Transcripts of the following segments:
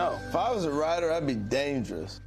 know. If I was a writer, I'd be dangerous.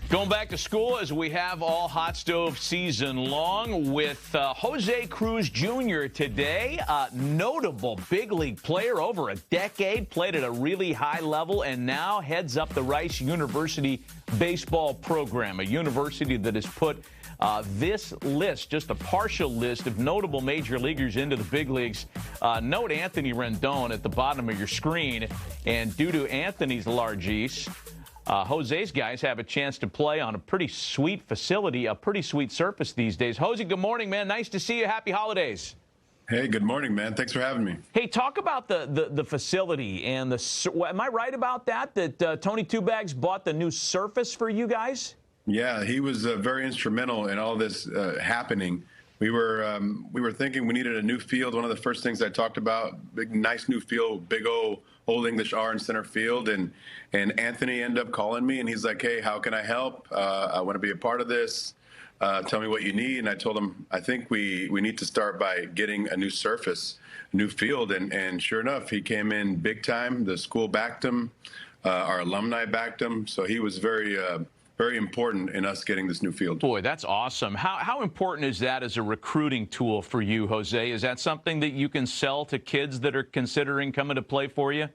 Going back to school as we have all hot stove season long with Jose Cruz Jr. today. Notable big league player over a decade, played at a really high level, and now heads up the Rice University baseball program, a university that has put this list, just a partial list of notable major leaguers into the big leagues. Note Anthony Rendon at the bottom of your screen, and due to Anthony's largesse, Jose's guys have a chance to play on a pretty sweet facility, a pretty sweet surface these days. Jose, good morning, man. Nice to see you. Happy holidays. Hey, good morning, man. Thanks for having me. Hey, talk about the facility and am I right about that Tony Two Bags bought the new surface for you guys? Yeah, he was very instrumental in all this happening. We were thinking we needed a new field. One of the first things I talked about, big, nice new field, big old English R in center field. And Anthony ended up calling me, and he's like, hey, how can I help? I want to be a part of this. Tell me what you need. And I told him, I think we need to start by getting a new surface, new field. And sure enough, he came in big time. The school backed him. Our alumni backed him. So he was very important in us getting this new field. Boy, that's awesome. How important is that as a recruiting tool for you, Jose? Is that something that you can sell to kids that are considering coming to play for you?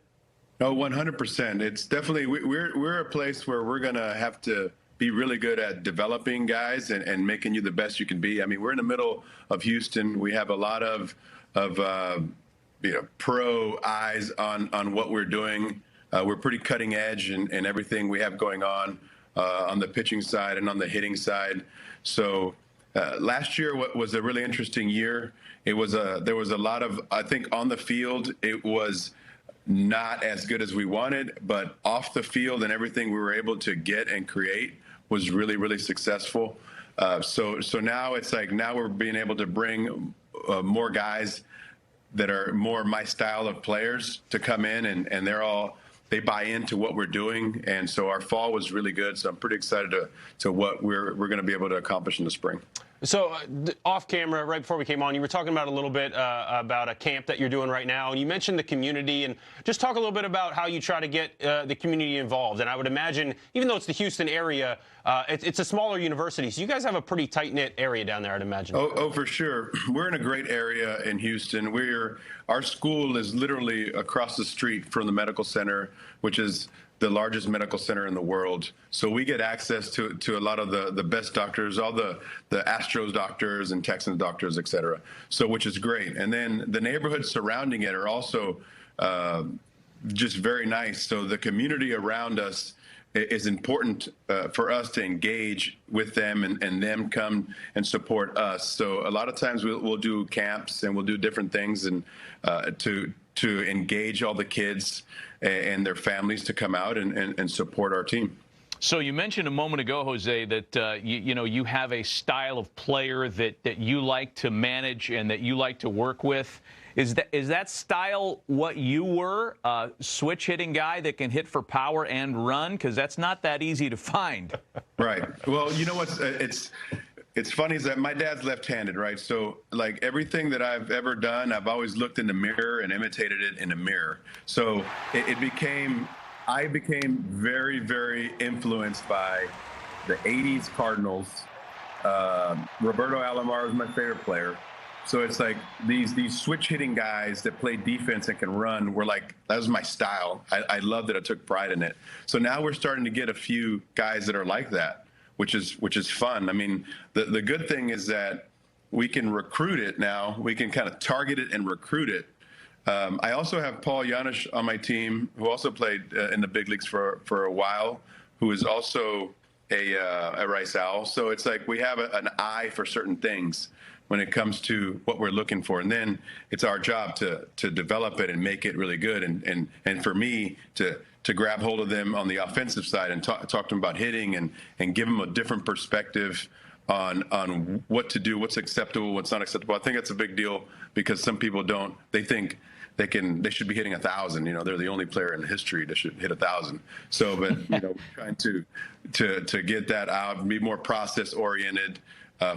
No, 100%. It's definitely, we're a place where we're going to have to be really good at developing guys and making you the best you can be. I mean, we're in the middle of Houston. We have a lot of pro eyes on what we're doing. We're pretty cutting edge in everything we have going on the pitching side and on the hitting side. So last year was a really interesting year. There was a lot of, I think, on the field, it was not as good as we wanted, but off the field and everything we were able to get and create was really, really successful. So now it's like, now we're being able to bring more guys that are more my style of players to come in, and they buy into what we're doing. And so our fall was really good. So I'm pretty excited to what we're going to be able to accomplish in the spring. So off camera, right before we came on, you were talking about a little bit about a camp that you're doing right now, and you mentioned the community, and just talk a little bit about how you try to get the community involved. And I would imagine, even though it's the Houston area, it's a smaller university, so you guys have a pretty tight-knit area down there, I'd imagine. Oh, for sure. We're in a great area in Houston. Our school is literally across the street from the medical center, which is the largest medical center in the world. So we get access to a lot of the best doctors, all the Astros doctors and Texans doctors, et cetera. So, which is great. And then the neighborhoods surrounding it are also just very nice. So the community around us is important for us to engage with them and them come and support us. So a lot of times we'll do camps and we'll do different things and to engage all the kids and their families to come out and support our team. So you mentioned a moment ago, Jose, that you have a style of player that you like to manage and that you like to work with. Is that style what you were, a switch-hitting guy that can hit for power and run? Because that's not that easy to find. Right. Well, you know what's it's funny is that my dad's left-handed, right? So, like, everything that I've ever done, I've always looked in the mirror and imitated it in the mirror. So I became very, very influenced by the 80s Cardinals. Roberto Alomar was my favorite player. So it's like these switch-hitting guys that play defense and can run were like, that was my style. I loved it. I took pride in it. So now we're starting to get a few guys that are like that, which is fun. I mean, the good thing is that we can recruit it now. We can kind of target it and recruit it. I also have Paul Janisch on my team, who also played in the big leagues for a while, who is also a Rice Owl. So it's like we have an eye for certain things when it comes to what we're looking for. And then it's our job to develop it and make it really good. And for me to grab hold of them on the offensive side and talk to them about hitting and give them a different perspective on what to do, what's acceptable, what's not acceptable. I think that's a big deal because some people they think they should be hitting 1,000. They're the only player in history that should hit 1,000. So, but we're trying to get that out, be more process oriented,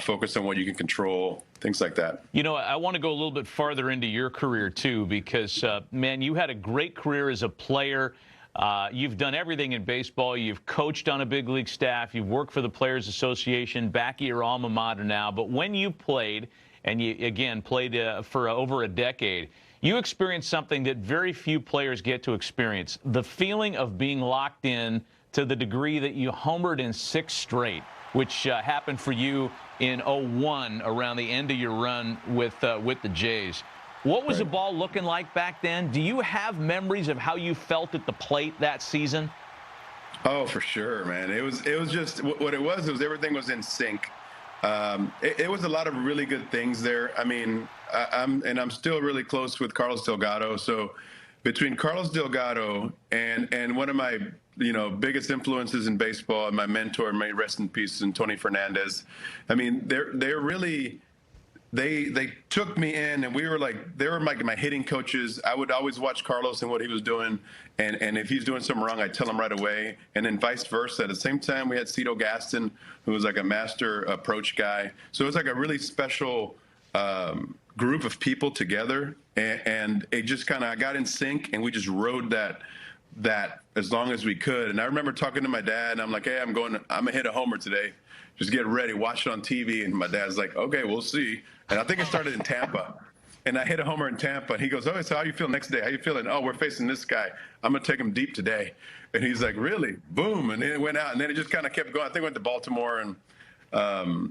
focus on what you can control, things like that. I want to go a little bit farther into your career too, because man, you had a great career as a player. You've done everything in baseball. You've coached on a big league staff. You've worked for the Players Association back at your alma mater now. But when you played, and you, again, played for over a decade, you experienced something that very few players get to experience, the feeling of being locked in to the degree that you homered in 6 straight, which happened for you in 01 around the end of your run with the Jays. What was the ball looking like back then? Do you have memories of how you felt at the plate that season? Oh, for sure, man. It was just what it was everything was in sync. It was a lot of really good things there. I mean, I'm still really close with Carlos Delgado. So between Carlos Delgado and one of my biggest influences in baseball and my mentor, may rest in peace, and Tony Fernandez. I mean, they're really. They took me in, and they were my hitting coaches. I would always watch Carlos and what he was doing, and if he's doing something wrong, I'd tell him right away, and then vice versa. At the same time, we had Cito Gaston, who was like a master approach guy. So it was like a really special group of people together, and it just kind of got in sync, and we just rode that as long as we could. And I remember talking to my dad, and I'm like, hey, I'm gonna hit a homer today. Just get ready, watch it on TV. And my dad's like, okay, we'll see. And I think it started in Tampa. And I hit a homer in Tampa. And he goes, oh, so how you feel next day? How you feeling? Oh, we're facing this guy. I'm going to take him deep today. And he's like, really? Boom. And then it went out. And then it just kind of kept going. I think I went to Baltimore. And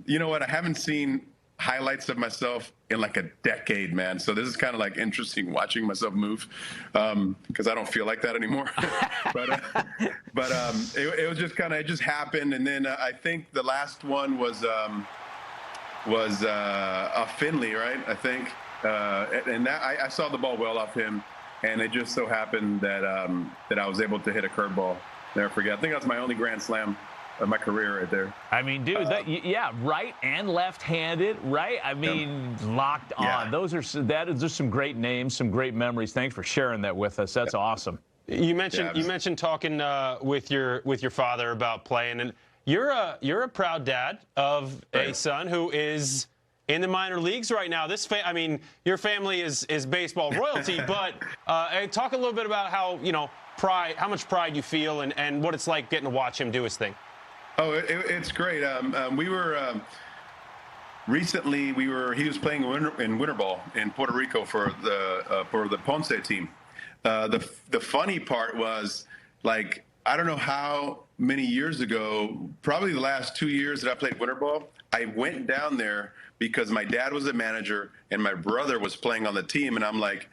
you know what? I haven't seen highlights of myself in like a decade, man. So this is kind of like interesting watching myself move, because I don't feel like that anymore. but it was just kind of, it just happened. And then I think the last one was Finley, right? I think, and that I saw the ball well off him, and it just so happened that I was able to hit a curveball. Never forget. I think that's my only grand slam of my career right there. I mean, dude, yeah, right and left-handed, right? I mean, locked on. Yeah. Those are some great names, some great memories. Thanks for sharing that with us. That's awesome. You mentioned talking with your father about playing, and you're a proud dad of a son who is in the minor leagues right now. I mean, your family is baseball royalty, but talk a little bit about how how much pride you feel and what it's like getting to watch him do his thing. Oh, it's great. We were recently. He was playing in winter ball in Puerto Rico for the Ponce team. The funny part was, like, I don't know how many years ago, probably the last 2 years that I played winter ball, I went down there because my dad was a manager and my brother was playing on the team, and I'm like,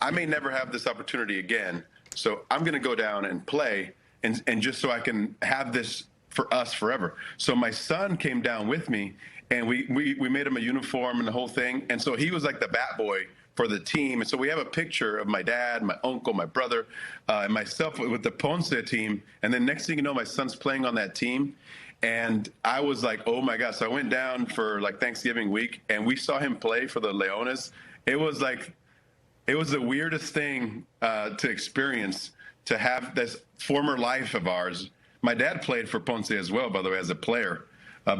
I may never have this opportunity again, so I'm going to go down and play, and just so I can have this for us forever. So my son came down with me, and we made him a uniform and the whole thing. And so he was like the bat boy for the team. And so we have a picture of my dad, my uncle, my brother, and myself with the Ponce team. And then next thing you know, my son's playing on that team. And I was like, oh my gosh. So I went down for like Thanksgiving week, and we saw him play for the Leones. It was the weirdest thing to experience, to have this former life of ours. My dad played for Ponce as well, by the way, as a player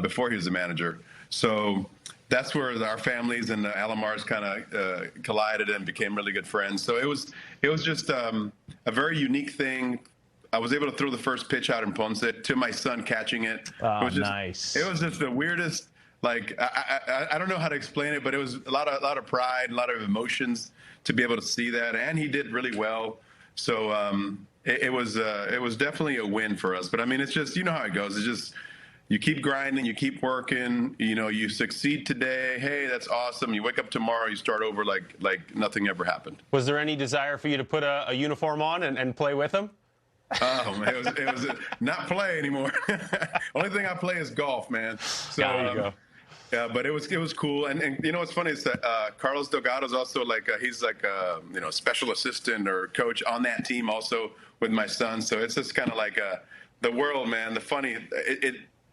before he was a manager. So that's where our families and the Alomars kind of collided and became really good friends. So it was just a very unique thing. I was able to throw the first pitch out in Ponce to my son catching it. Oh, it was just, nice. It was just the weirdest. Like I don't know how to explain it, but it was a lot of pride, a lot of emotions to be able to see that, and he did really well. So. It was definitely a win for us. But I mean, it's just, you know how it goes. It's just, you keep grinding, you keep working, you succeed today. Hey, that's awesome. You wake up tomorrow, you start over like nothing ever happened. Was there any desire for you to put a uniform on and play with him? Oh man, it was not play anymore. Only thing I play is golf, man. So there you go. Yeah, but it was cool, and you know what's funny is that Carlos Delgado is also like he's like special assistant or coach on that team also with my son. So it's just kind of like the world, man. The funny,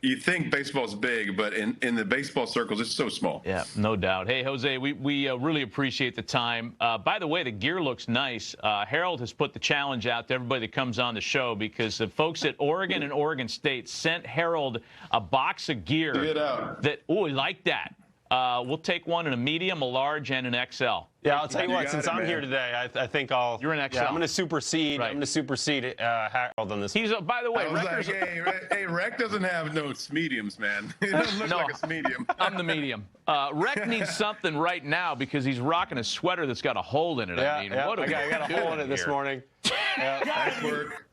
you think baseball's big, but in the baseball circles, it's so small. Yeah, no doubt. Hey, Jose, we really appreciate the time. By the way, the gear looks nice. Harold has put the challenge out to everybody that comes on the show, because the folks at Oregon and Oregon State sent Harold a box of gear. Check it out. I like that. We'll take one in a medium, a large, and an XL. Yeah, I'll tell you what. got Since it, I'm man. here today, I think I'll. You're an XL. Yeah, I'm going to supersede. Right. I'm going to supersede Harold on this. He's by the way, I was Rector's, like, hey, Rec doesn't have no mediums, man. He doesn't look No. like a medium. I'm the medium. Rec needs something right now because he's rocking a sweater that's got a hole in it. Yeah, I mean, yeah. what are I got we a hole in it doing this here? morning. Yeah. Nice work.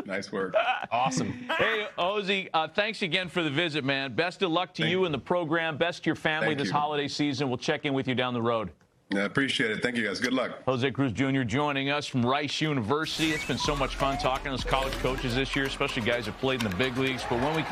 Nice work. Awesome. Hey, Ozzy, thanks again for the visit, man. Best of luck to you and the program. Best to your family Thank this you. holiday season. We'll check in with you down the road. I appreciate it. Thank you, guys. Good luck. Jose Cruz Jr. joining us from Rice University. It's been so much fun talking to those college coaches this year, especially guys who played in the big leagues. But when we